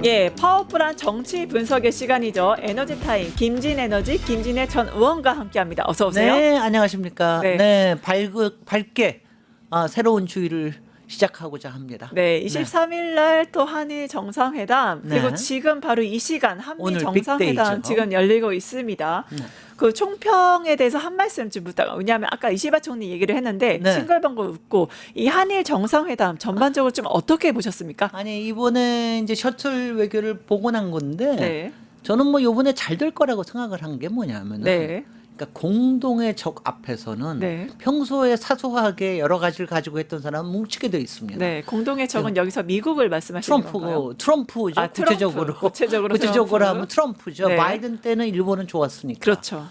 예, 파워풀한 정치 분석의 시간이죠. 에너지 타임 김진 에너지 김진애 전 의원과 함께합니다. 어서 오세요. 네, 안녕하십니까. 네. 네, 밝게 새로운 주의를 시작하고자 합니다. 네, 23일 날 또 한일 정상회담 그리고 네. 지금 바로 이 시간 한미 오늘 정상회담 빅데이죠. 지금 열리고 있습니다. 네. 그 총평에 대해서 한 말씀 좀 부탁. 왜냐하면 아까 이시바 총리 얘기를 했는데 네. 싱글벙글 웃고 이 한일 정상회담 전반적으로 좀 어떻게 보셨습니까? 아니, 이번에 이제 셔틀 외교를 보고 난 건데 네, 저는 뭐 이번에 잘 될 거라고 생각을 한 게 뭐냐면은 네, 그러니까 공동의 적 앞에서는 네. 평소에 사소하게 여러 가지를 가지고 했던 사람은 뭉치게 돼 있습니다. 네. 공동의 적은 여기서 미국을 말씀하시는 건가요? 트럼프죠. 아, 트럼프. 구체적으로 트럼프. 하면 트럼프죠. 네. 바이든 때는 일본은 좋았으니까. 그렇죠.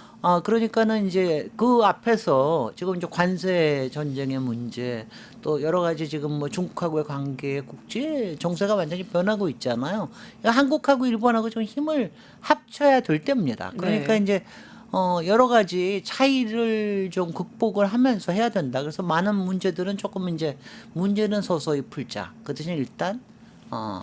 그러니까는 이제 그 앞에서 지금 이제 관세 전쟁의 문제 또 여러 가지 지금 뭐 중국하고의 관계 국제 정세가 완전히 변하고 있잖아요. 그러니까 한국하고 일본하고 좀 힘을 합쳐야 될 때입니다. 그러니까 네. 이제 여러 가지 차이를 좀 극복을 하면서 해야 된다. 그래서 많은 문제들은 조금 이제 문제는 서서히 풀자. 그 대신 일단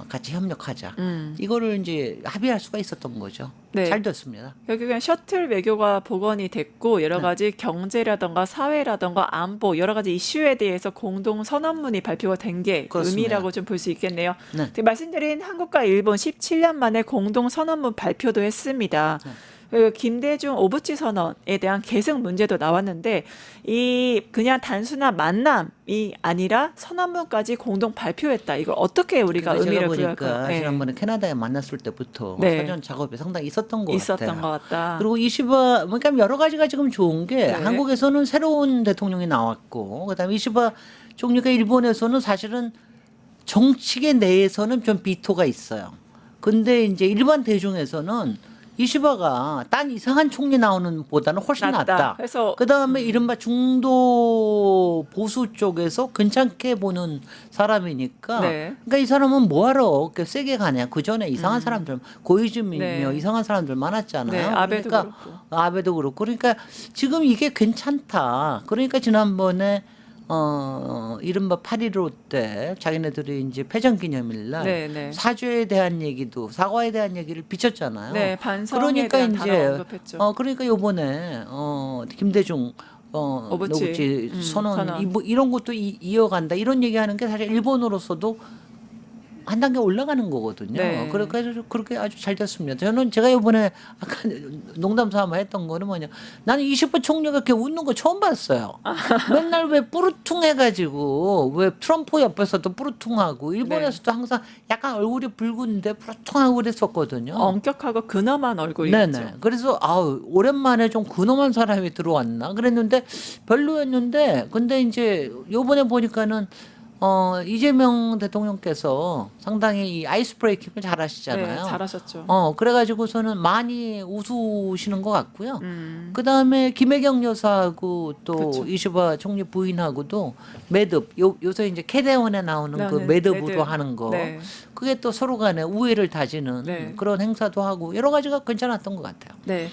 같이 협력하자. 이거를 이제 합의할 수가 있었던 거죠. 네. 잘 됐습니다. 결국엔 셔틀 외교가 복원이 됐고 여러 가지 경제라던가 사회라던가 안보 여러 가지 이슈에 대해서 공동 선언문이 발표가 된 게 그렇습니다. 의미라고 좀 볼 수 있겠네요. 네. 말씀드린 한국과 일본 17년 만에 공동 선언문 발표도 했습니다. 네. 그 김대중 오부치 선언에 대한 계승 문제도 나왔는데 이 그냥 단순한 만남이 아니라 선언문까지 공동 발표했다. 이걸 어떻게 우리가 근데 의미를 제가 보니까 부여할까요? 네. 지난번에 캐나다에 만났을 때부터 네. 사전 작업이 상당히 있었던 것 있었던 같아요. 것 같다. 그리고 그러니까 여러 가지가 지금 좋은 게 네. 한국에서는 새로운 대통령이 나왔고 그다음에 이시바 총리가 일본에서는 사실은 정치계 내에서는 좀 비토가 있어요. 근데 이제 일반 대중에서는 이시바가 딴 이상한 총리 나오는 보다는 훨씬 낫다. 그래서 그다음에 이른바 중도 보수 쪽에서 괜찮게 보는 사람이니까 네. 그러니까 이 사람은 뭐하러 이렇게 세게 가냐. 그전에 이상한 사람들 고이즈미며 네. 이상한 사람들 많았잖아요. 네, 아베도 그러니까 그렇고. 아베도 그렇고 그러니까 지금 이게 괜찮다. 그러니까 지난번에 이른바 8.15 때 자기네들이 이제 패전기념일 날 네, 네. 사죄에 대한 얘기도 사과에 대한 얘기를 비쳤잖아요. 네, 반성에 그러니까 대한 이제 단어 언급했죠. 그러니까 요번에 김대중 오부치, 선언 이런 것도 이어간다 이런 얘기하는 게 사실 일본으로서도 한 단계 올라가는 거거든요. 네. 그래서 그렇게 아주 잘 됐습니다. 저는 제가 이번에 아까 농담 삼아 했던 거는 뭐냐. 나는 20번 총리가 이렇게 웃는 거 처음 봤어요. 맨날 왜 뿌르퉁해가지고 왜 트럼프 옆에서도 뿌르퉁하고 일본에서도 항상 약간 얼굴이 붉은데 뿌르퉁하고 그랬었거든요. 엄격하고 근엄한 얼굴이었죠. 네네. 그래서 오랜만에 좀 근엄한 사람이 들어왔나 그랬는데 별로였는데 근데 이제 요번에 보니까는 이재명 대통령께서 상당히 이 아이스 브레이킹을 잘 하시잖아요. 네, 잘하셨죠. 그래가지고서는 많이 웃으시는 것 같고요. 그 다음에 김혜경 여사하고 또 그쵸. 이시바 총리 부인하고도 매듭, 요새 이제 캐대원에 나오는 그 네, 매듭으로 매듭. 하는 거. 네. 그게 또 서로 간에 우애를 다지는 네. 그런 행사도 하고 여러 가지가 괜찮았던 것 같아요. 네.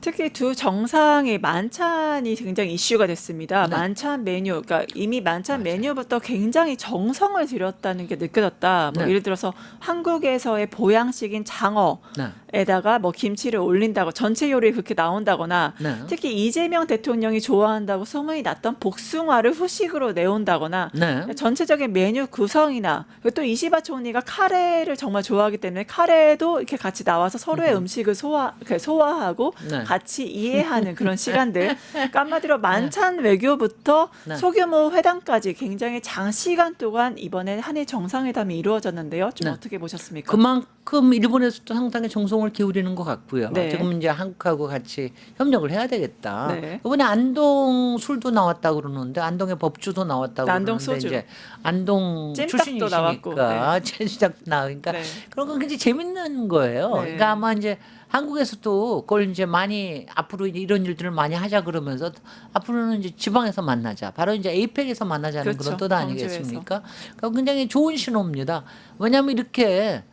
특히 두 정상의 만찬이 굉장히 이슈가 됐습니다. 네. 만찬 메뉴, 그러니까 이미 만찬 메뉴부터 굉장히 정성을 들였다는 게 느껴졌다. 뭐 네. 예를 들어서 한국에서의 보양식인 장어에다가 뭐 김치를 올린다고 전체 요리 그렇게 나온다거나 네. 특히 이재명 대통령이 좋아한다고 소문이 났던 복숭아를 후식으로 내온다거나 네. 전체적인 메뉴 구성이나 그리고 또 이시바 총리가 카레를 정말 좋아하기 때문에 카레도 이렇게 같이 나와서 서로의 음식을 소화하고 네. 같이 이해하는 그런 시간들. 그러니까 한마디로 만찬 외교부터 네. 소규모 회담까지 굉장히 장시간 동안 이번에 한일 정상회담이 이루어졌는데요. 좀 네. 어떻게 보셨습니까? 그만큼 일본에서도 상당히 정성을 기울이는 것 같고요. 네. 지금 이제 한국하고 같이 협력을 해야 되겠다. 네. 이번에 안동 술도 나왔다 그러는데 안동의 법주도 나왔다고 안동 그러는데 소주. 이제 안동 찜닭도 나왔고, 출신이시니까 찜닭도 나오니까 네. 그런 건 굉장히 재밌는 거예요. 네. 그러니까 아마 이제 한국에서도 그걸 이제 많이 앞으로 이제 이런 일들을 많이 하자 그러면서 앞으로는 이제 지방에서 만나자. 바로 이제 에이펙에서 만나자는 그렇죠. 그런 뜻 아니겠습니까? 그러니까 굉장히 좋은 신호입니다. 왜냐하면 이렇게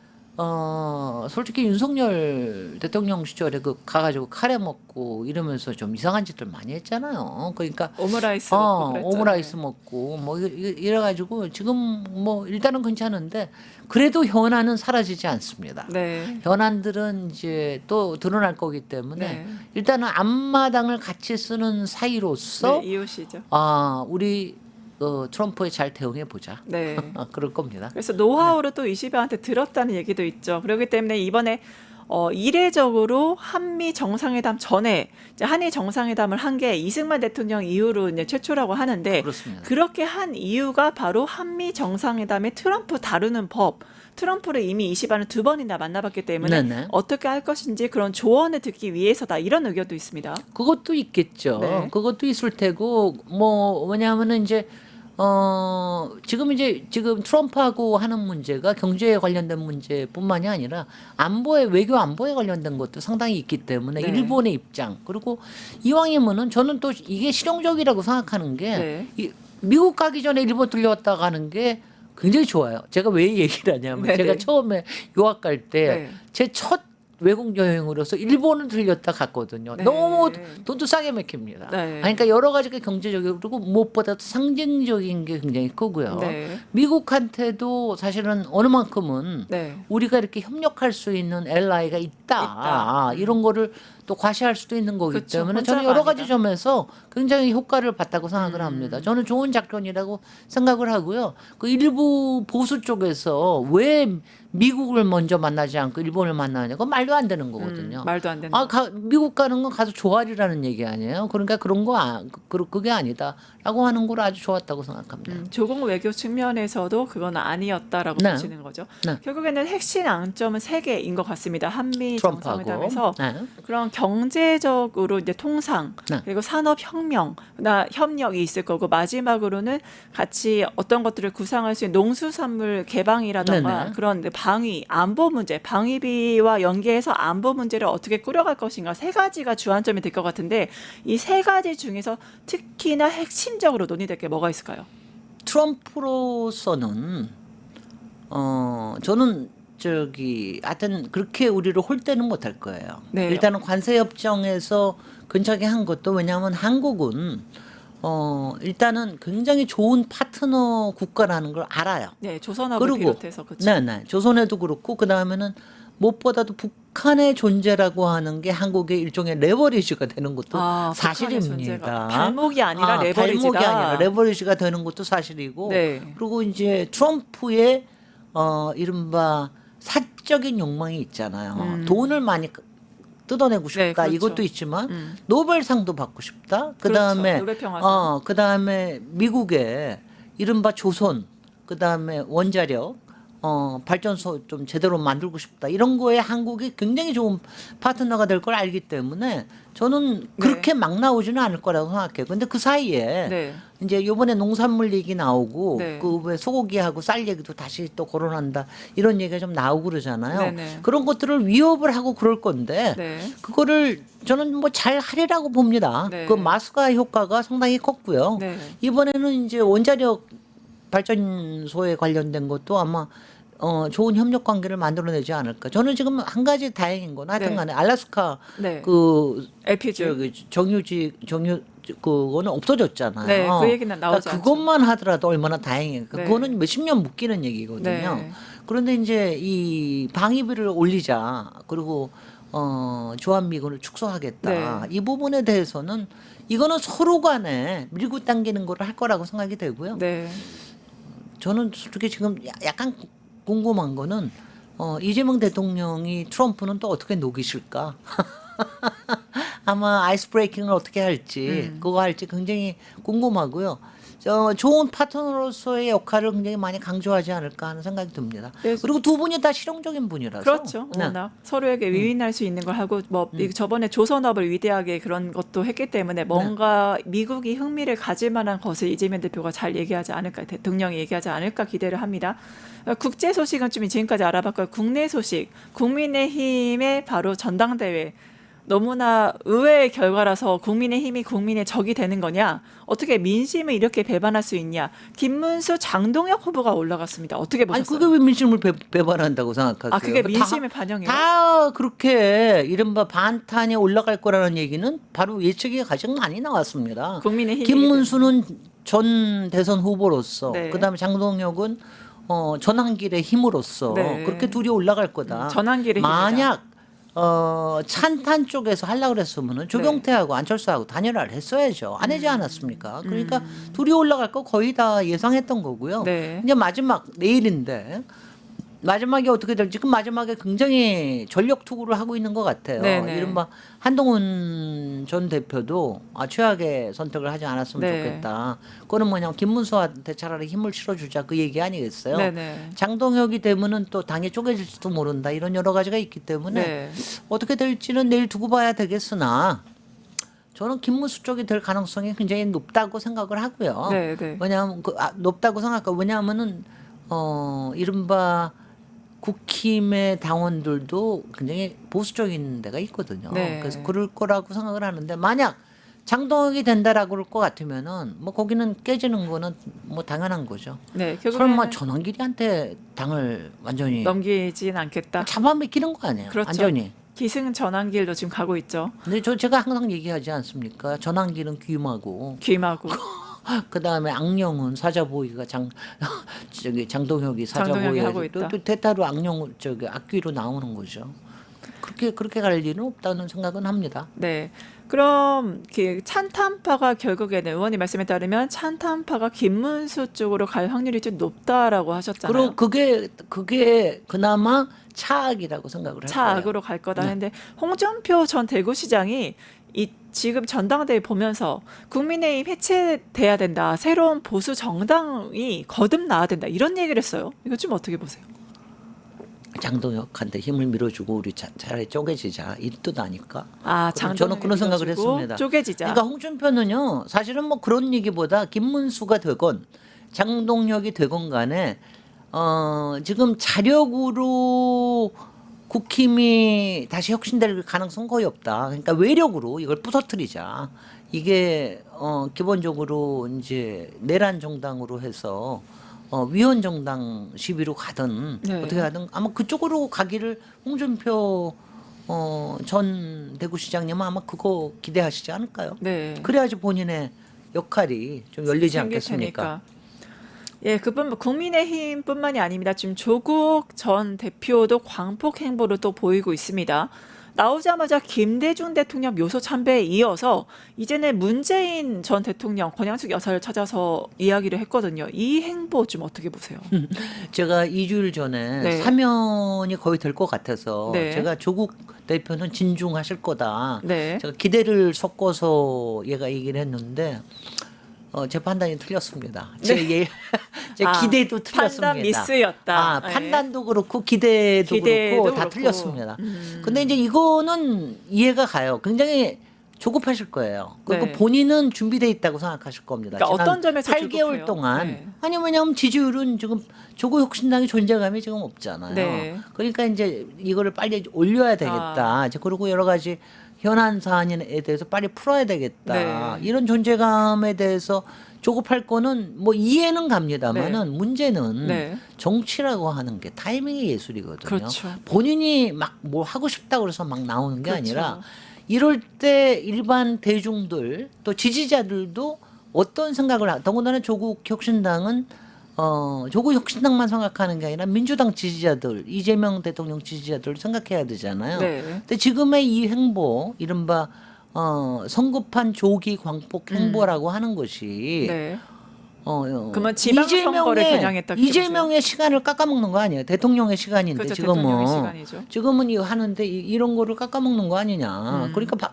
솔직히 윤석열 대통령 시절에 그 가가지고 카레 먹고 이러면서 좀 이상한 짓들 많이 했잖아요. 그러니까 오므라이스 먹고 그랬죠. 오므라이스 먹고 뭐 이래가지고 지금 뭐 일단은 괜찮은데 그래도 현안은 사라지지 않습니다. 네. 현안들은 이제 또 드러날 거기 때문에 네. 일단은 앞마당을 같이 쓰는 사이로서 네, 이웃이죠. 우리 트럼프에 잘 대응해 보자. 네. 그럴 겁니다. 그래서 노하우를 또 이시바한테 들었다는 얘기도 있죠. 그렇기 때문에 이번에 이례적으로 한미 정상회담 전에 이제 한일 정상회담을 한 게 이승만 대통령 이후로 이제 최초라고 하는데 그렇습니다. 그렇게 한 이유가 바로 한미 정상회담에 트럼프 다루는 법. 트럼프를 이미 이시바는 2번이나 만나봤기 때문에 네네. 어떻게 할 것인지 그런 조언을 듣기 위해서다 이런 의견도 있습니다. 그것도 있겠죠. 네. 그것도 있을 테고 뭐냐면은 이제 지금 트럼프하고 하는 문제가 경제에 관련된 문제뿐만이 아니라 외교 안보에 관련된 것도 상당히 있기 때문에 네. 일본의 입장 그리고 이왕이면은 저는 또 이게 실용적이라고 생각하는 게 네. 미국 가기 전에 일본 들려왔다 가는 게 굉장히 좋아요. 제가 왜 얘기를 하냐면 네네. 제가 처음에 유학 갈 때 네. 제 첫 외국 여행으로서 일본을 들렸다 갔거든요. 네. 너무 돈도 싸게 맥힙니다. 네. 그러니까 여러 가지가 경제적이고 그리고 무엇보다도 상징적인 게 굉장히 크고요. 네. 미국한테도 사실은 어느 만큼은 네. 우리가 이렇게 협력할 수 있는 ally가 있다. 이런 거를 또 과시할 수도 있는 거기 그쵸, 때문에 저는 혼자가 여러 가지 아니다. 점에서 굉장히 효과를 봤다고 생각을 합니다. 저는 좋은 작전이라고 생각을 하고요. 그 일부 보수 쪽에서 왜 미국을 먼저 만나지 않고 일본을 만나냐? 그건 말도 안 되는 거거든요. 말도 안 된다. 미국 가는 건 가서 조활이라는 얘기 아니에요. 그러니까 그런 거 그게 아니다라고 하는 걸 아주 좋았다고 생각합니다. 조공 외교 측면에서도 그건 아니었다라고 네. 보시는 거죠. 네. 결국에는 핵심 앙점은 3개인 것 같습니다. 한미 트럼프하고. 정상회담에서 네. 그런 경제적으로 이제 통상 네. 그리고 산업 혁명, 협력이 있을 거고 마지막으로는 같이 어떤 것들을 구상할 수 있는 농수산물 개방이라던가 네네. 그런 방위, 안보 문제, 방위비와 연계해서 안보 문제를 어떻게 꾸려갈 것인가 3가지가 주안점이 될 것 같은데 이 3가지 중에서 특히나 핵심적으로 논의될 게 뭐가 있을까요? 트럼프로서는 저는 하여튼 그렇게 우리를 홀대는 못할 거예요. 네. 일단은 관세 협정에서 근처하게 한 것도 왜냐하면 한국은 일단은 굉장히 좋은 파트너 국가라는 걸 알아요. 네, 조선업을 비롯해서 그렇죠. 네. 조선에도 그렇고 그 다음에는 무엇보다도 북한의 존재라고 하는 게 한국의 일종의 레버리지가 되는 것도 북한의 사실입니다. 존재가 발목이 아니라 레버리지다. 발목이 아니라 레버리지가 되는 것도 사실이고 네. 그리고 이제 트럼프의 이른바 사적인 욕망이 있잖아요. 돈을 많이 뜯어내고 싶다. 네, 그렇죠. 이것도 있지만 노벨상도 받고 싶다. 그다음에 그렇죠. 노벨 평화상. 그다음에 미국의 이른바 조선 그다음에 원자력 발전소 좀 제대로 만들고 싶다. 이런 거에 한국이 굉장히 좋은 파트너가 될 걸 알기 때문에 저는 그렇게 막 나오지는 않을 거라고 생각해요. 근데 그 사이에 네. 이제 이번에 농산물 얘기 나오고 네. 그 왜 소고기하고 쌀 얘기도 다시 또 거론한다. 이런 얘기가 좀 나오고 그러잖아요. 네네. 그런 것들을 위협을 하고 그럴 건데 네. 그거를 저는 뭐 잘 하리라고 봅니다. 네. 그 마스가 효과가 상당히 컸고요. 네. 이번에는 이제 원자력 발전소에 관련된 것도 아마 좋은 협력 관계를 만들어내지 않을까. 저는 지금 한 가지 다행인 건 하여튼간에 알래스카 네. 그 LPG. 그거는 없어졌잖아요. 네, 그 얘기는 나오지 그러니까 그것만 하더라도 얼마나 다행이에요. 네. 그거는 몇십 년 묶이는 얘기거든요. 네. 그런데 이제 이 방위비를 올리자 그리고 주한미군을 축소하겠다. 네. 이 부분에 대해서는 이거는 서로 간에 밀고 당기는 거를 할 거라고 생각이 되고요. 네. 저는 솔직히 지금 약간 궁금한 거는 이재명 대통령이 트럼프는 또 어떻게 녹이실까? 아마 아이스 브레이킹을 어떻게 할지 그거 할지 굉장히 궁금하고요. 좋은 파트너로서의 역할을 굉장히 많이 강조하지 않을까 하는 생각이 듭니다. 네. 그리고 두 분이 다 실용적인 분이라서. 그렇죠. 네. 워낙 서로에게 위인할 수 있는 걸 하고 뭐 저번에 조선업을 위대하게 그런 것도 했기 때문에 뭔가 미국이 흥미를 가질 만한 것을 이재명 대표가 잘 얘기하지 않을까, 대통령이 얘기하지 않을까 기대를 합니다. 국제 소식은 좀 지금까지 알아봤고요. 국내 소식, 국민의힘의 바로 전당대회 너무나 의외의 결과라서 국민의힘이 국민의 적이 되는 거냐? 어떻게 민심을 이렇게 배반할 수 있냐? 김문수, 장동혁 후보가 올라갔습니다. 어떻게 아니 보셨어요? 그게 왜 민심을 배반한다고 생각하세요? 아, 그게 다- 민심의 반영이에요? 다 그렇게 이른바 반탄에 올라갈 거라는 얘기는 바로 예측이 가장 많이 나왔습니다. 국민의힘이기 김문수는 전 대선 후보로서 네. 그다음에 장동혁은 전환길의 힘으로서 네. 그렇게 둘이 올라갈 거다. 전환길의 만약 찬탄 쪽에서 하려고 그랬으면은 조경태하고 안철수하고 단일화를 했어야죠. 안 하지 않았습니까? 그러니까 둘이 올라갈 거 거의 다 예상했던 거고요. 네. 이제 마지막 내일인데 마지막에 어떻게 될지 지금 마지막에 굉장히 전력 투구를 하고 있는 것 같아요. 네네. 이른바 한동훈 전 대표도 최악의 선택을 하지 않았으면 네. 좋겠다. 그거는 뭐냐면 김문수한테 차라리 힘을 실어주자 그 얘기 아니겠어요. 네네. 장동혁이 되면은 또 당에 쪼개질지도 모른다. 이런 여러 가지가 있기 때문에 네. 어떻게 될지는 내일 두고 봐야 되겠으나 저는 김문수 쪽이 될 가능성이 굉장히 높다고 생각을 하고요. 네, 네. 왜냐하면 높다고 생각하고 왜냐하면은 이른바 국힘의 당원들도 굉장히 보수적인 데가 있거든요. 네. 그래서 그럴 거라고 생각을 하는데 만약 장동혁이 된다라고 그럴 것 같으면은 뭐 거기는 깨지는 거는 뭐 당연한 거죠. 네, 설마 결국에는 전원길이한테 당을 완전히 넘기진 않겠다. 잡아먹히는 거 아니에요? 그렇죠. 완전히. 기승 전환길도 지금 가고 있죠. 근데 제가 항상 얘기하지 않습니까? 전환길은 귀마고 귀마고 그 다음에 악령은 사자보이가 장동혁이 장동혁이 하고 사자보이 있다. 또 대타로 악령 악귀로 나오는 거죠. 그렇게 갈 일은 없다는 생각은 합니다. 네. 그럼 그 찬탄파가 결국에는 의원님 말씀에 따르면 찬탄파가 김문수 쪽으로 갈 확률이 좀 높다라고 하셨잖아요. 그리고 그게 그나마 차악이라고 생각을 할 거예요. 차악으로 갈 거다 네. 했는데 홍준표 전 대구시장이 이 지금 전당대회 보면서 국민의힘 해체돼야 된다. 새로운 보수 정당이 거듭나야 된다. 이런 얘기를 했어요. 이거 좀 어떻게 보세요? 장동혁한테 힘을 밀어주고 우리 차라리 쪼개지자 이 뜻 아닐까? 아, 저는 그런 생각을 했습니다. 쪼개지자. 그러니까 홍준표는요 사실은 뭐 그런 얘기보다 김문수가 되건 장동혁이 되건 간에 지금 자력으로 국힘이 다시 혁신될 가능성 거의 없다. 그러니까 외력으로 이걸 부서뜨리자. 이게 기본적으로 이제 내란 정당으로 해서 위헌 정당 시비로 가든 네. 어떻게 하든 아마 그쪽으로 가기를 홍준표 전 대구시장님은 아마 그거 기대하시지 않을까요? 네. 그래야지 본인의 역할이 좀 열리지 생길 않겠습니까? 테니까. 예, 그뿐 국민의힘뿐만이 아닙니다. 지금 조국 전 대표도 광폭 행보를 또 보이고 있습니다. 나오자마자 김대중 대통령 묘소 참배에 이어서 이제는 문재인 전 대통령 권양숙 여사를 찾아서 이야기를 했거든요. 이 행보 좀 어떻게 보세요? 제가 2주일 전에 네. 사면이 거의 될 것 같아서 네. 제가 조국 대표는 진중하실 거다. 네. 제가 기대를 섞어서 얘가 얘기를 했는데 제 판단이 틀렸습니다. 제 기대도 틀렸습니다. 판단 미스였다. 네. 판단도 그렇고 기대도 그렇고 다 그렇고. 틀렸습니다. 근데 이제 이거는 이해가 가요. 굉장히 조급하실 거예요. 그리고 네. 본인은 준비돼 있다고 생각하실 겁니다. 그러니까 지난 어떤 점에서 8개월 조급해요? 동안 네. 아니 왜냐하면 지지율은 지금 조국 혁신당의 존재감이 지금 없잖아요. 네. 그러니까 이제 이거를 빨리 올려야 되겠다. 이제 그리고 여러 가지 현안 사안에 대해서 빨리 풀어야 되겠다. 네. 이런 존재감에 대해서 조급할 거는 뭐 이해는 갑니다만은 문제는 네. 정치라고 하는 게 타이밍의 예술이거든요. 그렇죠. 본인이 막 뭘 하고 싶다고 그래서 막 나오는 게 그렇죠. 아니라 이럴 때 일반 대중들 또 지지자들도 어떤 생각을 더군다나 조국 혁신당은 조국 혁신당만 생각하는 게 아니라 민주당 지지자들 이재명 대통령 지지자들 생각해야 되잖아요. 네. 근데 지금의 이 행보 이른바 성급한 조기 광폭 행보라고 하는 것이 네. 그러면 지방선거를 겨냥했다. 이재명의 시간을 깎아먹는 거 아니에요? 대통령의 시간인데 그렇죠. 지금은 대통령의 시간이죠. 지금은 이거 하는데 이런 거를 깎아먹는 거 아니냐?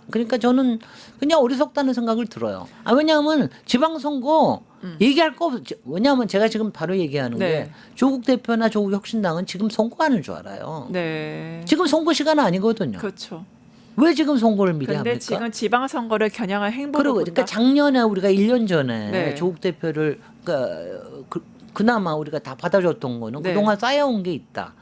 그러니까 저는 그냥 어리석다는 생각을 들어요. 왜냐하면 지방선거 얘기할 거 없. 왜냐하면 제가 지금 바로 얘기하는 네. 게 조국 대표나 조국 혁신당은 지금 선거하는 줄 알아요. 네. 지금 선거 시간 아니거든요. 그렇죠. 왜 지금 선거를 미리 근데 합니까? 지금 지방선거를 겨냥한 행보를 그리고 본다. 그러니까 작년에 우리가 1년 전에 네. 조국 대표를 그나마 우리가 다 받아줬던 거는 네. 그동안 쌓여온 게 있다.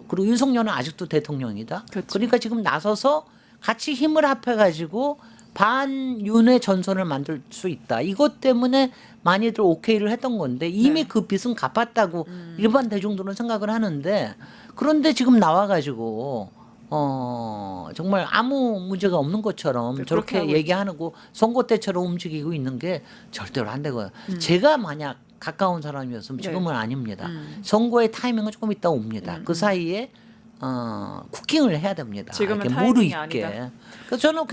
그리고 윤석열은 아직도 대통령이다. 그렇죠. 그러니까 지금 나서서 같이 힘을 합해가지고 반윤의 전선을 만들 수 있다. 이것 때문에 많이들 오케이를 했던 건데 이미 네. 그 빚은 갚았다고 일반 대중들은 생각을 하는데 그런데 지금 나와가지고 정말 아무 문제가 없는 것처럼 네, 그렇게 저렇게 하고 얘기하고 선거 때처럼 움직이고 있는 게 절대로 안 되고요. 제가 만약 가까운 사람이었으면 네. 지금은 아닙니다. 선거의 타이밍은 조금 있다 옵니다. 그 사이에 쿠킹을 해야 됩니다. 지금은 이렇게 타이밍이 무르익게. 아니다. 그래서 저는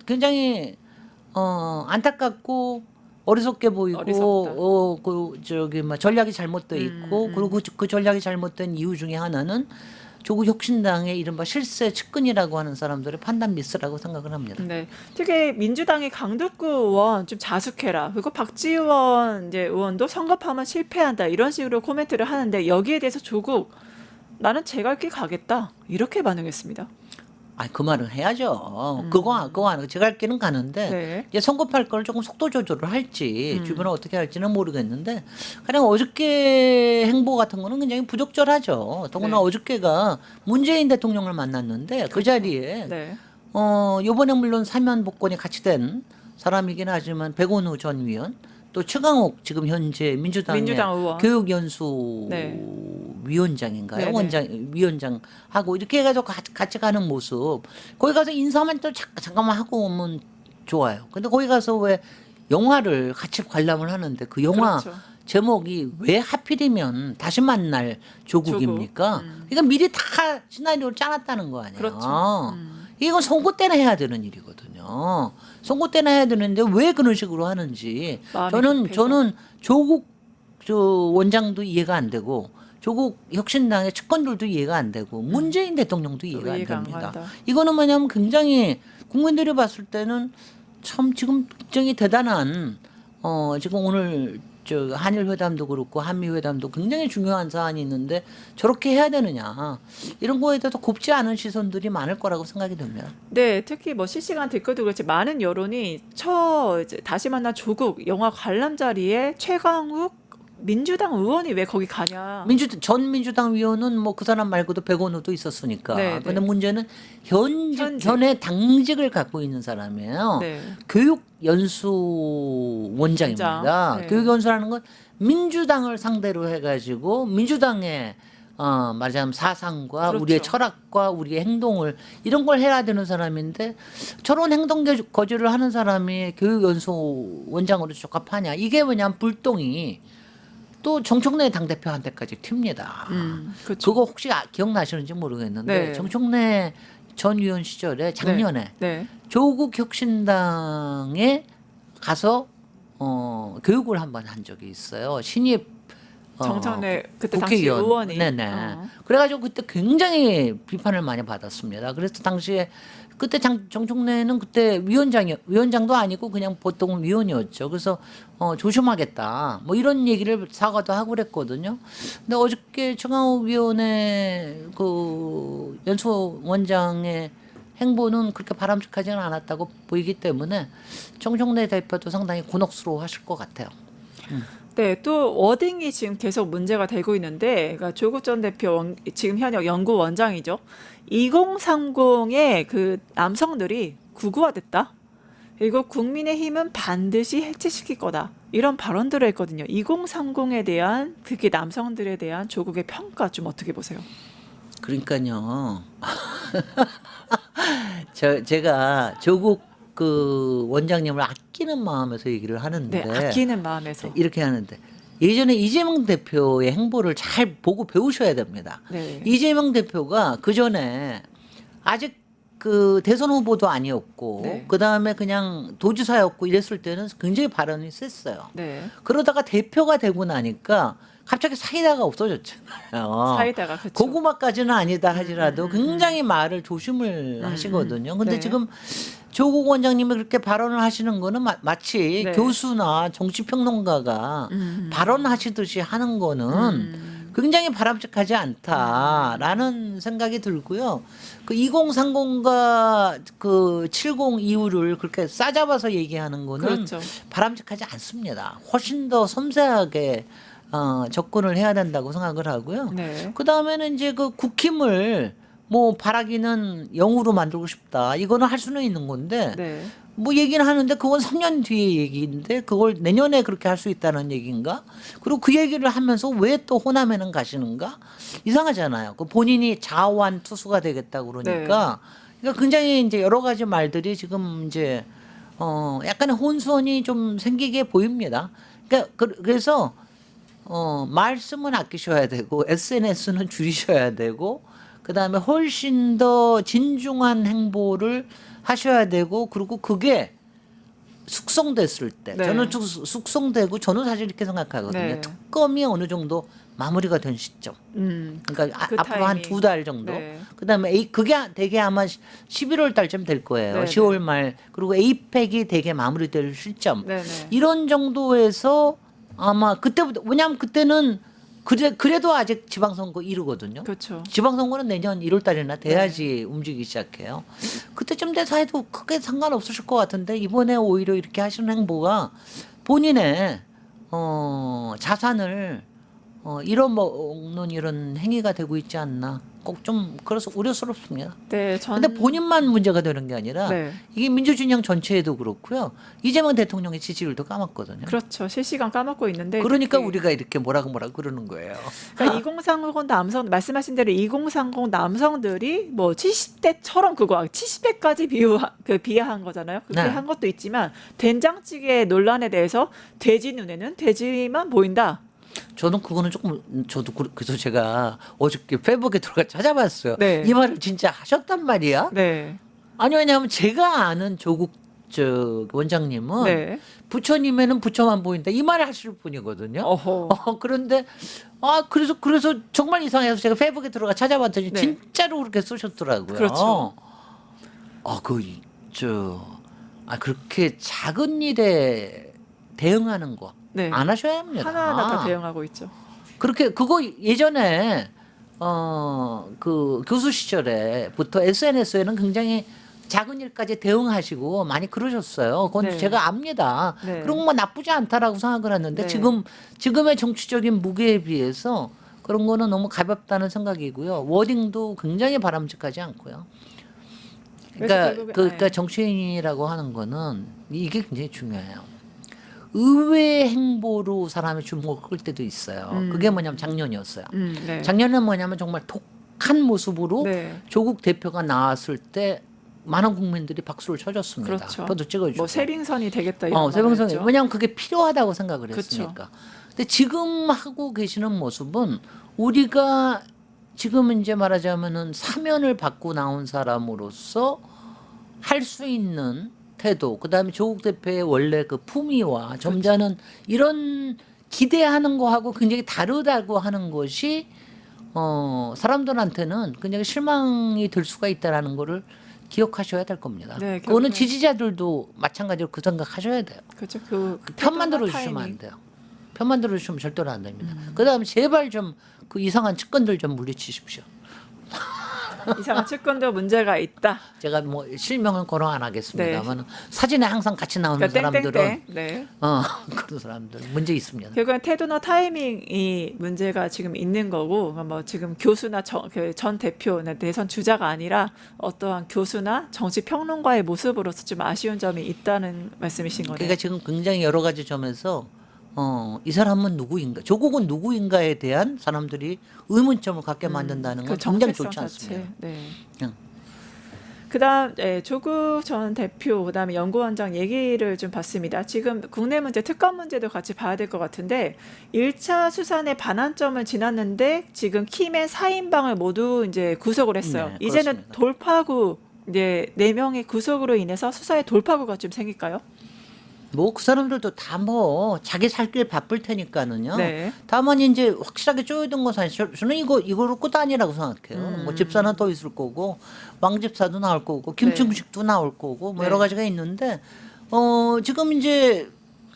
굉장히 안타깝고 어리석게 보이고 어리석다. 그 저기 막 전략이 잘못돼 있고 그리고 그 전략이 잘못된 이유 중에 하나는 조국 혁신당의 이른바 실세 측근이라고 하는 사람들의 판단 미스라고 생각을 합니다. 네, 특히 민주당의 강덕구 의원 좀 자숙해라. 그리고 박지원 이제 의원도 선거파면 실패한다 이런 식으로 코멘트를 하는데 여기에 대해서 조국 나는 제 갈 길 가겠다 이렇게 반응했습니다. 그 말은 해야죠. 그거 안 하고 제가 할 길은 가는데 네. 이제 선거할 걸 조금 속도 조절을 할지 주변을 어떻게 할지는 모르겠는데 가령 어저께 행보 같은 거는 굉장히 부적절하죠. 더구나 네. 어저께가 문재인 대통령을 만났는데 그 자리에 네. 요번에 물론 사면 복권이 같이 된 사람이긴 하지만 백원우 전 위원 또 최강욱 지금 현재 민주당 의원. 교육연수 네. 위원장인가요? 네네. 위원장하고 이렇게 해가지고 같이 가는 모습. 거기 가서 인사만 또 잠깐만 하고 오면 좋아요. 근데 거기 가서 왜 영화를 같이 관람을 하는데 그 영화 그렇죠. 제목이 왜 하필이면 다시 만날 조국입니까? 그러니까 미리 다 시나리오를 짜놨다는 거 아니에요. 그렇죠. 이건 선거 때나 해야 되는 일이거든요. 선거 때나 해야 되는데 왜 그런 식으로 하는지 마음이 저는 급해서. 조국 원장도 이해가 안 되고 조국 혁신당의 측근들도 이해가 안 되고 문재인 대통령도 이해가 안 이해가 안 됩니다. 간다. 이거는 뭐냐면 굉장히 국민들이 봤을 때는 참 지금 굉장히 대단한 지금 오늘 저 한일 회담도 그렇고 한미 회담도 굉장히 중요한 사안이 있는데 저렇게 해야 되느냐 이런 거에 대해서 곱지 않은 시선들이 많을 거라고 생각이 듭니다. 네, 특히 뭐 실시간 댓글도 그렇지 많은 여론이 이제 다시 만난 조국 영화 관람 자리에 최강욱 민주당 의원이 왜 거기 가냐. 전 민주당 위원은 뭐 그 사람 말고도 백원우도 있었으니까. 네, 네. 그런데 문제는 현재 당직을 갖고 있는 사람이에요. 네. 교육연수원장입니다. 원장. 네. 교육연수라는 건 민주당을 상대로 해가지고 민주당의 말하자면 사상과 그렇죠. 우리의 철학과 우리의 행동을 이런 걸 해야 되는 사람인데 저런 행동 거지를 하는 사람이 교육연수원장으로 적합하냐. 이게 뭐냐면 불똥이 또 정청래 당대표한테까지 튑니다. 그렇죠. 그거 혹시 기억나시는지 모르겠는데 네. 정청래 전 의원 시절에 작년에 네. 조국 혁신당에 가서 교육을 한번 한 적이 있어요. 신입 정청래 그때 당시 국회의원. 의원이. 네네. 그래가지고 그때 굉장히 비판을 많이 받았습니다. 그래서 당시에 그때 정청래는 그때 위원장도 아니고 그냥 보통 위원이었죠. 그래서 조심하겠다. 뭐 이런 얘기를 사과도 하고 그랬거든요. 근데 어저께 최강욱 위원의 그 연수원장의 행보는 그렇게 바람직하지는 않았다고 보이기 때문에 정청래 대표도 상당히 곤혹스러워하실 것 같아요. 네, 또 워딩이 지금 계속 문제가 되고 있는데, 그러니까 조국 전 대표 지금 현역 연구원장이죠. 2030의 그 남성들이 극우화됐다. 그리고 국민의힘은 반드시 해체시킬 거다. 이런 발언들을 했거든요. 2030에 대한 특히 남성들에 대한 조국의 평가 좀 어떻게 보세요? 그러니까요. 제가 조국 그 원장님을 아끼는 마음에서 얘기를 하는데 네, 아끼는 마음에서. 이렇게 하는데 예전에 이재명 대표의 행보를 잘 보고 배우셔야 됩니다. 네. 이재명 대표가 그 전에 아직 그 대선 후보도 아니었고 네. 그 다음에 그냥 도지사였고 이랬을 때는 굉장히 발언이 셌어요. 네. 그러다가 대표가 되고 나니까 갑자기 사이다가 없어졌잖아요. 사이다가 그렇죠. 고구마까지는 아니다 하지라도 굉장히 말을 조심을 하시거든요. 근데 네. 지금 조국 원장님이 그렇게 발언을 하시는 거는 마치 네. 교수나 정치평론가가 발언하시듯이 하는 거는 굉장히 바람직하지 않다라는 생각이 들고요. 그 2030과 그 70 이후를 그렇게 싸잡아서 얘기하는 거는 그렇죠. 바람직하지 않습니다. 훨씬 더 섬세하게 접근을 해야 된다고 생각을 하고요. 네. 그 다음에는 이제 그 국힘을 뭐 바라기는 0으로 만들고 싶다. 이거는 할 수는 있는 건데 네. 뭐 얘기는 하는데 그건 3년 뒤의 얘기인데 그걸 내년에 그렇게 할 수 있다는 얘기인가? 그리고 그 얘기를 하면서 왜 또 호남에는 가시는가? 이상하잖아요. 그 본인이 자완 투수가 되겠다고 그러니까 그러니까 굉장히 이제 여러 가지 말들이 지금 이제 약간의 혼선이 좀 생기게 보입니다. 그러니까 그래서 말씀은 아끼셔야 되고 SNS는 줄이셔야 되고 그다음에 훨씬 더 진중한 행보를 하셔야 되고 그리고 그게 숙성됐을 때 네. 저는 숙성되고 저는 사실 이렇게 생각하거든요. 네. 특검이 어느 정도 마무리가 된 시점. 그러니까 그 앞으로 한 타이밍. 2달 정도. 네. 그다음에 그게 되게 아마 11월 달쯤 될 거예요. 네, 10월 말 그리고 에이펙이 되게 마무리될 시점. 네, 네. 이런 정도에서 아마 그때부터 왜냐하면 그때는 그래도 아직 지방선거 이르거든요. 그렇죠. 지방선거는 내년 1월 달이나 돼야지 움직이기 시작해요. 그때쯤 돼서 해도 크게 상관없으실 것 같은데 이번에 오히려 이렇게 하시는 행보가 본인의 자산을 잃어먹는 이런 행위가 되고 있지 않나. 꼭 좀 그래서 우려스럽습니다. 네, 근데 본인만 문제가 되는 게 아니라 네. 이게 민주진영 전체에도 그렇고요. 이재명 대통령의 지지율도 까먹거든요. 그렇죠. 실시간 까먹고 있는데 그러니까 특히 우리가 이렇게 뭐라고 그러는 거예요. 그러니까 2030 남성 말씀하신 대로 2030 남성들이 뭐 70대처럼 그거 70대까지 비하한 거잖아요. 그렇게 네. 한 것도 있지만 된장찌개 논란에 대해서 돼지 눈에는 돼지만 보인다. 저는 그거는 조금 저도 그래서 제가 어저께 페이북에 들어가 찾아봤어요. 네. 이 말을 진짜 하셨단 말이야? 네. 아니 왜냐하면 제가 아는 조국 원장님은 네. 부처님에는 부처만 보인다 이 말을 하실 분이거든요. 어허. 그런데 그래서 정말 이상해서 제가 페이북에 들어가 찾아봤더니 네. 진짜로 그렇게 쓰셨더라고요. 그렇죠. 그렇게 작은 일에 대응하는 거. 네. 안 하셔야 합니다. 하나하나 다 대응하고 있죠. 그렇게 그거 예전에 그 교수 시절에부터 SNS에는 굉장히 작은 일까지 대응하시고 많이 그러셨어요. 그건 네. 제가 압니다. 네. 그런 거 나쁘지 않다라고 생각을 했는데 네. 지금의 정치적인 무게에 비해서 그런 거는 너무 가볍다는 생각이고요. 워딩도 굉장히 바람직하지 않고요. 그래서 그러니까 정치인이라고 하는 거는 이게 굉장히 중요해요. 의외의 행보로 사람이 주목을 끌 때도 있어요. 그게 뭐냐면 작년이었어요. 네. 작년은 뭐냐면 정말 독한 모습으로 네. 조국 대표가 나왔을 때 많은 국민들이 박수를 쳐줬습니다. 그렇죠. 표도 찍어주고. 뭐 세빙선이 되겠다 이런 세빙선이 말을 왜냐하면 그게 필요하다고 생각을 그렇죠. 했으니까. 근데 지금 하고 계시는 모습은 우리가 지금 이제 말하자면은 사면을 받고 나온 사람으로서 할 수 있는 태도, 그다음에 조국 대표의 원래 그 품위와 점잖은 이런 기대하는 거하고 굉장히 다르다고 하는 것이 사람들한테는 굉장히 실망이 될 수가 있다라는 거를 기억하셔야 될 겁니다. 네, 그거는 결국엔- 지지자들도 마찬가지로 그 생각하셔야 돼요. 그렇죠. 편만 태도나 들어주시면 타이밍. 안 돼요. 편만 들어주시면 절대로 안 됩니다. 그다음에 제발 좀 그 이상한 측근들 좀 물리치십시오. 이상한 측근도 문제가 있다. 제가 뭐 실명은 거론 안 하겠습니다만 사진에 항상 같이 나오는 사람들은 땡땡땡. 네. 그런 사람들 문제 있습니다. 결국엔 태도나 타이밍이 문제가 지금 있는 거고, 뭐 지금 교수나 전 대표, 대선 주자가 아니라 어떠한 교수나 정치 평론가의 모습으로서 좀 아쉬운 점이 있다는 말씀이신 거네요. 그러니까 지금 굉장히 여러 가지 점에서 이 사람은 누구인가, 조국은 누구인가에 대한 사람들이 의문점을 갖게 만든다는 건 굉장히 정체성 좋지 않습니다. 자체. 네. 응. 그다음 조국 전 대표 그다음에 연구원장 얘기를 좀 봤습니다. 지금 국내 문제 특검 문제도 같이 봐야 될 것 같은데 1차 수사의 반환점을 지났는데 지금 킴의 4인방을 모두 이제 구속을 했어요. 네, 이제는 그렇습니다. 돌파구 이제 4명의 구속으로 인해서 수사에 돌파구가 좀 생길까요? 뭐 그 사람들도 다 뭐 자기 살 길 바쁠 테니까는요. 네. 다만 이제 확실하게 쪼여든 것은 저는 이거로 끝 아니라고 생각해요. 뭐 집사는 또 있을 거고 왕집사도 나올 거고 김충식도 나올 거고 뭐 네. 여러 가지가 있는데 지금 이제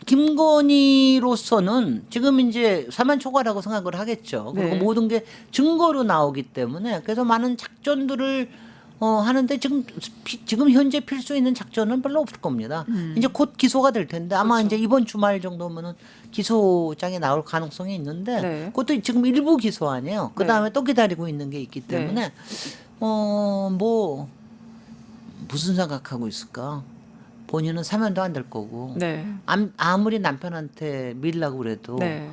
김건희로서는 지금 이제 사면 초과라고 생각을 하겠죠. 그리고 네. 모든 게 증거로 나오기 때문에 그래서 많은 작전들을 하는데 지금 현재 필수 있는 작전은 별로 없을 겁니다. 이제 곧 기소가 될 텐데 아마 그렇죠. 이제 이번 주말 정도면은 기소장에 나올 가능성이 있는데 네. 그것도 지금 일부 기소 아니에요. 그 다음에 또 기다리고 있는 게 있기 때문에 뭐 무슨 생각하고 있을까? 본인은 사면도 안 될 거고 네. 아무리 남편한테 밀라고 그래도 네.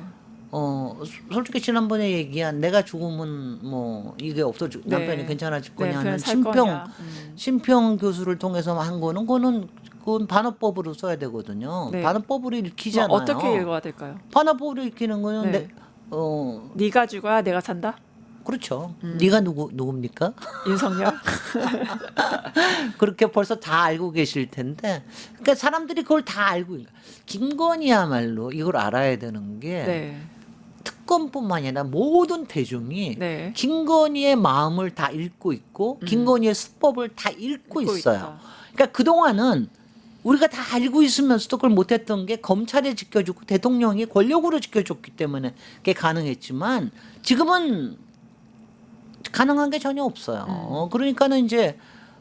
솔직히 지난번에 얘기한 내가 죽으면 뭐 이게 없어지고 네. 남편이 괜찮아질 네, 거냐는 그냥 살 거냐. 심평 교수를 통해서 한 거는 그건 반어법으로 써야 되거든요. 네. 반어법으로 읽히잖아요. 뭐 어떻게 읽어야 될까요? 반어법으로 읽히는 거는 네. 네가 죽어야 내가 산다. 그렇죠. 네가 누굽니까? 윤석열. 그렇게 벌써 다 알고 계실 텐데, 그러니까 사람들이 그걸 다 알고 있는 거야. 김건희야말로 이걸 알아야 되는 게 네. 특검뿐만 아니라 모든 대중이 네. 김건희의 마음을 다 읽고 있고 김건희의 수법을 다 읽고 있어요. 있다. 그러니까 그동안은 우리가 다 알고 있으면서도 그걸 못했던 게 검찰이 지켜주고 대통령이 권력으로 지켜줬기 때문에 그게 가능했지만 지금은 가능한 게 전혀 없어요. 그러니까는 이제는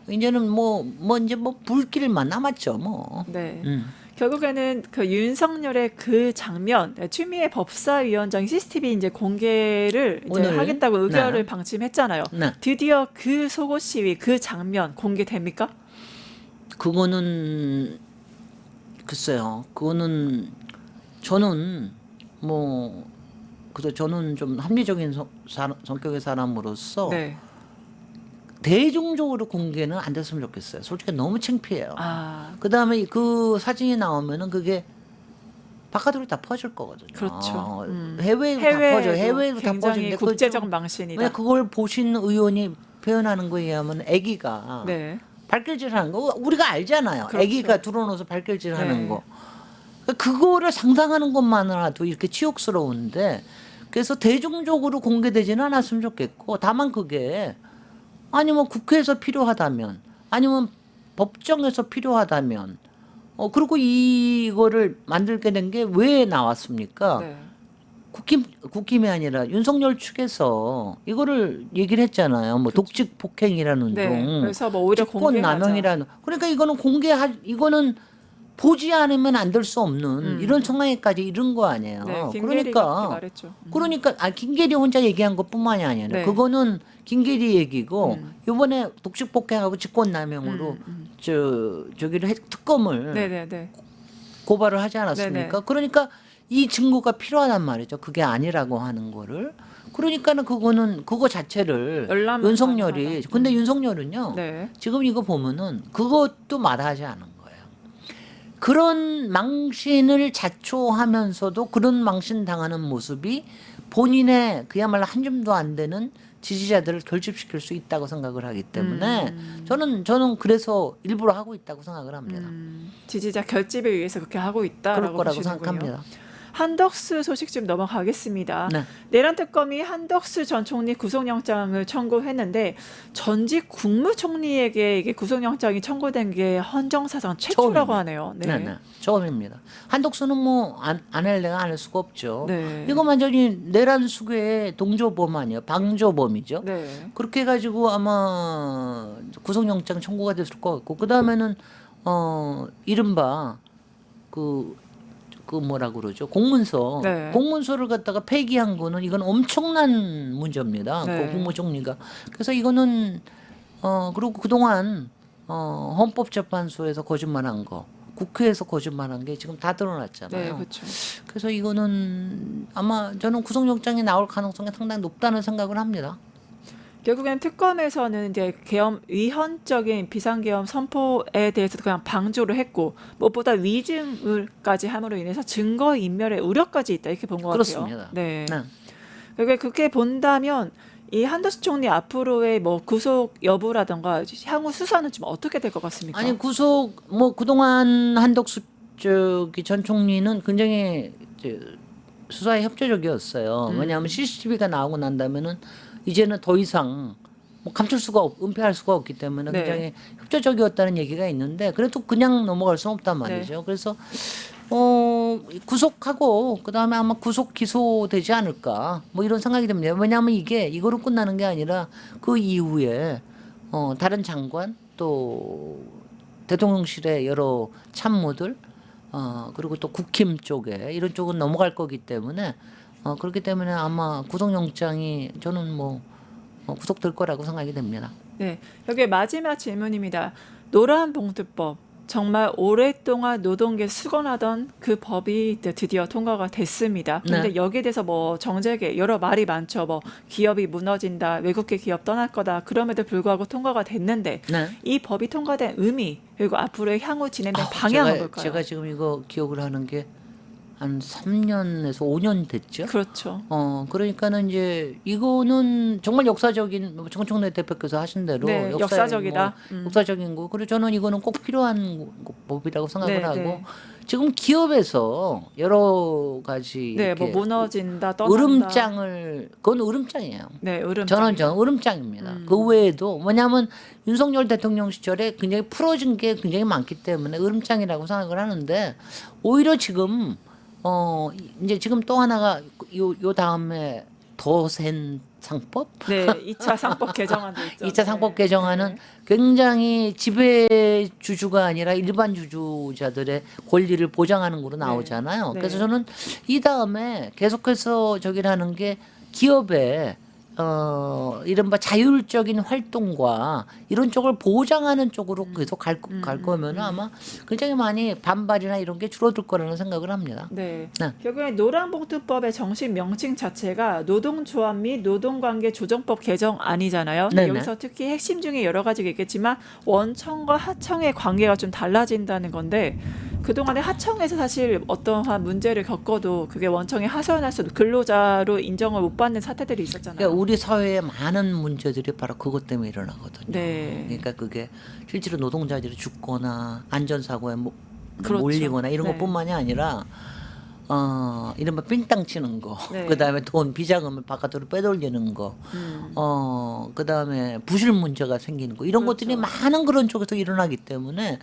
이제 불길만 남았죠. 뭐. 네. 음. 결국에는 그 윤석열의 그 장면, 추미애 법사위원장 CCTV 이제 공개를 이제 오늘? 하겠다고 의결을 네. 방침했잖아요. 네. 드디어 그 속옷 시위 그 장면 공개됩니까? 그거는 글쎄요. 그거는 저는 그래서 저는 좀 합리적인 성격의 사람으로서 네. 대중적으로 공개는 안 됐으면 좋겠어요. 솔직히 너무 창피해요. 아, 그다음에 그 사진이 나오면은 그게 바깥으로 다 퍼질 거거든요. 그렇죠. 해외에도 다 퍼져. 해외에도 다 굉장히 퍼지는데 국제적 망신이다. 그걸 보신 의원이 표현하는 거에 의하면 아기가 네. 발길질하는 거 우리가 알잖아요. 그렇죠. 아기가 들어놓아서 발길질하는 네. 거. 그거를 상상하는 것만으로도 이렇게 치욕스러운데 그래서 대중적으로 공개되지는 않았으면 좋겠고 다만 그게 아니면 국회에서 필요하다면 아니면 법정에서 필요하다면 그리고 이거를 만들게 된 게 왜 나왔습니까? 네. 국힘이 아니라 윤석열 측에서 이거를 얘기를 했잖아요. 뭐 독직 폭행이라는 네. 둥, 그래서 뭐 오히려 직권 공개하자. 남용이라는. 그러니까 이거는 이거는 보지 않으면 안 될 수 없는 이런 상황에까지 이른 거 아니에요. 네. 김계리가 그렇게 말했죠. 그러니까 김계리 혼자 얘기한 것뿐만이 아니라 네. 그거는 김계리 얘기고 이번에 독직 폭행하고 직권 남용으로 저기를 특검을 네네네. 고발을 하지 않았습니까? 네네. 그러니까 이 증거가 필요하단 말이죠. 그게 아니라고 하는 거를. 그러니까는 그거 자체를 열람은 윤석열이 가능하다. 근데 윤석열은요. 네. 지금 이거 보면은 그것도 마다하지 않은 거예요. 그런 망신을 자초하면서도 그런 망신 당하는 모습이 본인의 그야말로 한 줌도 안 되는 지지자들을 결집시킬 수 있다고 생각을 하기 때문에 저는 그래서 일부러 하고 있다고 생각을 합니다. 지지자 결집을 위해서 그렇게 하고 그럴 있다라고 거라고 보시는군요. 생각합니다. 한덕수 소식 좀 넘어가겠습니다. 네. 내란 특검이 한덕수 전 총리 구속영장을 청구했는데 전직 국무총리에게 이게 구속영장이 청구된 게 헌정사상 최초라고 처음입니다. 하네요. 네. 처음입니다. 한덕수는 안 할래가 안 할 수가 없죠. 네. 이거 완전히 내란 수괴의 동조범 아니에요. 방조범이죠. 네. 그렇게 해가지고 아마 구속영장 청구가 됐을 것 같고 그 다음에는 이른바 그 뭐라 그러죠? 공문서. 네. 공문서를 갖다가 폐기한 거는 이건 엄청난 문제입니다. 네. 그 국무총리가. 그래서 이거는 그리고 그동안 헌법재판소에서 거짓말한 거, 국회에서 거짓말한 게 지금 다 드러났잖아요. 네, 그렇죠. 그래서 이거는 아마 저는 구속영장이 나올 가능성이 상당히 높다는 생각을 합니다. 결국엔 특검에서는 이제 계엄 위헌적인 비상계엄 선포에 대해서도 그냥 방조를 했고 무엇보다 위증을까지 함으로 인해서 증거 인멸의 우려까지 있다 이렇게 본 것 같아요. 그렇습니다. 네. 네. 그렇게 본다면 이 한덕수 총리 앞으로의 뭐 구속 여부라든가 향후 수사는 좀 어떻게 될 것 같습니까? 아니 그동안 한덕수 전 총리는 굉장히 수사에 협조적이었어요. 왜냐하면 CCTV가 나오고 난다면은 이제는 더 이상 감출 수가 은폐할 수가 없기 때문에 네. 굉장히 협조적이었다는 얘기가 있는데 그래도 그냥 넘어갈 수는 없단 말이죠. 네. 그래서 구속하고 그다음에 아마 구속 기소되지 않을까 뭐 이런 생각이 듭니다. 왜냐하면 이거로 끝나는 게 아니라 그 이후에 다른 장관 또 대통령실의 여러 참모들 그리고 또 국힘 쪽에 이런 쪽은 넘어갈 거기 때문에 그렇기 때문에 아마 구속영장이 저는 뭐 구속될 거라고 생각이 됩니다. 네, 여기 마지막 질문입니다. 노란봉투법 정말 오랫동안 노동계 수건하던 그 법이 드디어 통과가 됐습니다. 그런데 네. 여기에 대해서 뭐 정책에 여러 말이 많죠. 뭐 기업이 무너진다, 외국계 기업 떠날 거다. 그럼에도 불구하고 통과가 됐는데 네. 이 법이 통과된 의미 그리고 앞으로의 향후 진행된 방향은 뭘까요? 제가 지금 이거 기억을 하는 게 한 3년에서 5년 됐죠. 그렇죠. 그러니까는 이제 이거는 정말 역사적인 정청래 대표께서 하신 대로 네, 역사의 역사적이다. 역사적인 거. 그리고 저는 이거는 꼭 필요한 법이라고 생각을 네, 하고 네. 지금 기업에서 여러 가지 네, 뭐 이렇게 무너진다, 떠난다. 그건 으름장이에요. 네, 으름장. 저는 으름장입니다. 그 외에도 뭐냐면 윤석열 대통령 시절에 굉장히 풀어진 게 굉장히 많기 때문에 으름장이라고 생각을 하는데 오히려 지금 이제 지금 또 하나가 요 다음에 더 센 상법? 네, 2차 상법 개정안도 있죠. 2차 상법 네, 개정안은 네. 굉장히 지배 주주가 아니라 일반 주주자들의 권리를 보장하는 거로 나오잖아요. 네. 그래서 저는 이 다음에 계속해서 저기를 하는 게 기업의 이른바 자율적인 활동과 이런 쪽을 보장하는 쪽으로 계속 갈 거면 아마 굉장히 많이 반발이나 이런 게 줄어들 거라는 생각을 합니다. 네. 네. 결국에 노란봉투법의 정식 명칭 자체가 노동조합 및 노동관계 조정법 개정안이잖아요. 네네. 여기서 특히 핵심 중에 여러 가지가 있겠지만 원청과 하청의 관계가 좀 달라진다는 건데 그동안에 하청에서 사실 어떠한 문제를 겪어도 그게 원청에 하소연할 수도 근로자로 인정을 못 받는 사태들이 있었잖아요. 그러니까 우리 사회의 많은 문제들이 바로 그것 때문에 일어나거든요. 네. 그러니까 그게 실제로 노동자들이 죽거나 안전사고에 그렇죠. 몰리거나 이런 네. 것뿐만이 아니라 이른바 삥땅 치는 거, 네. 그다음에 돈 비자금을 바깥으로 빼돌리는 거, 그다음에 부실 문제가 생기는 거 이런 그렇죠. 것들이 많은 그런 쪽에서 일어나기 때문에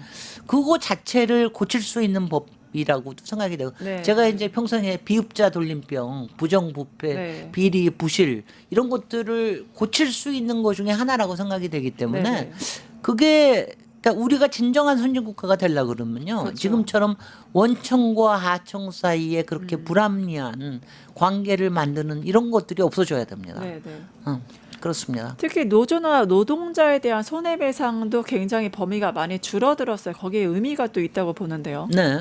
그거 자체를 고칠 수 있는 법이라고 생각이 되고 네. 제가 이제 평생에 비읍자 돌림병, 부정부패, 네. 비리, 부실 이런 것들을 고칠 수 있는 것 중에 하나라고 생각이 되기 때문에 네. 그게 그러니까 우리가 진정한 선진국가가 되려고 그러면요. 그렇죠. 지금처럼 원청과 하청 사이에 그렇게 불합리한 관계를 만드는 이런 것들이 없어져야 됩니다. 네, 네. 그렇습니다. 특히 노조나 노동자에 대한 손해배상도 굉장히 범위가 많이 줄어들었어요. 거기에 의미가 또 있다고 보는데요. 네.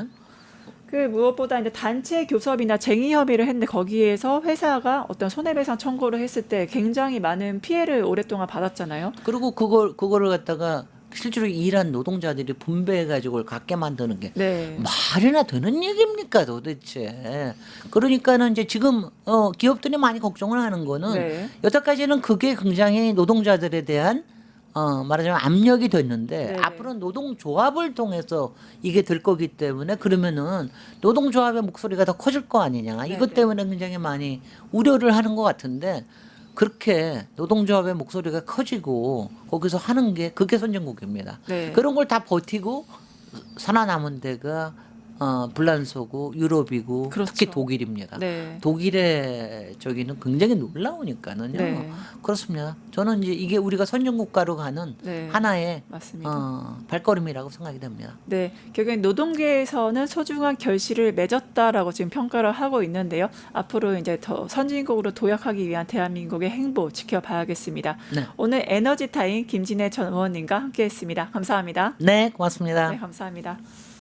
그 무엇보다 이제 단체 교섭이나 쟁의 협의를 했는데 거기에서 회사가 어떤 손해배상 청구를 했을 때 굉장히 많은 피해를 오랫동안 받았잖아요. 그리고 그거를 갖다가 실제로 일한 노동자들이 분배해가지고 그걸 갖게 만드는 게 네. 말이나 되는 얘기입니까 도대체. 그러니까는 이제 지금 기업들이 많이 걱정을 하는 거는 네. 여태까지는 그게 굉장히 노동자들에 대한 말하자면 압력이 됐는데 네네. 앞으로는 노동조합을 통해서 이게 될 거기 때문에 그러면은 노동조합의 목소리가 더 커질 거 아니냐. 이것 네네. 때문에 굉장히 많이 우려를 하는 것 같은데 그렇게 노동조합의 목소리가 커지고 거기서 하는 게 그게 선진국입니다. 네. 그런 걸 다 버티고 살아남은 데가 불란서고 유럽이고 그렇죠. 특히 독일입니다. 네. 독일의 저기는 굉장히 놀라우니까는요. 네. 그렇습니다. 저는 이제 이게 우리가 선진국가로 가는 네. 하나의 맞습니다. 발걸음이라고 생각이 됩니다. 네, 결국엔 노동계에서는 소중한 결실을 맺었다라고 지금 평가를 하고 있는데요. 앞으로 이제 더 선진국으로 도약하기 위한 대한민국의 행보 지켜봐야겠습니다. 네. 오늘 에너지타임 김진애 전 의원님과 함께했습니다. 감사합니다. 네, 고맙습니다. 네, 감사합니다.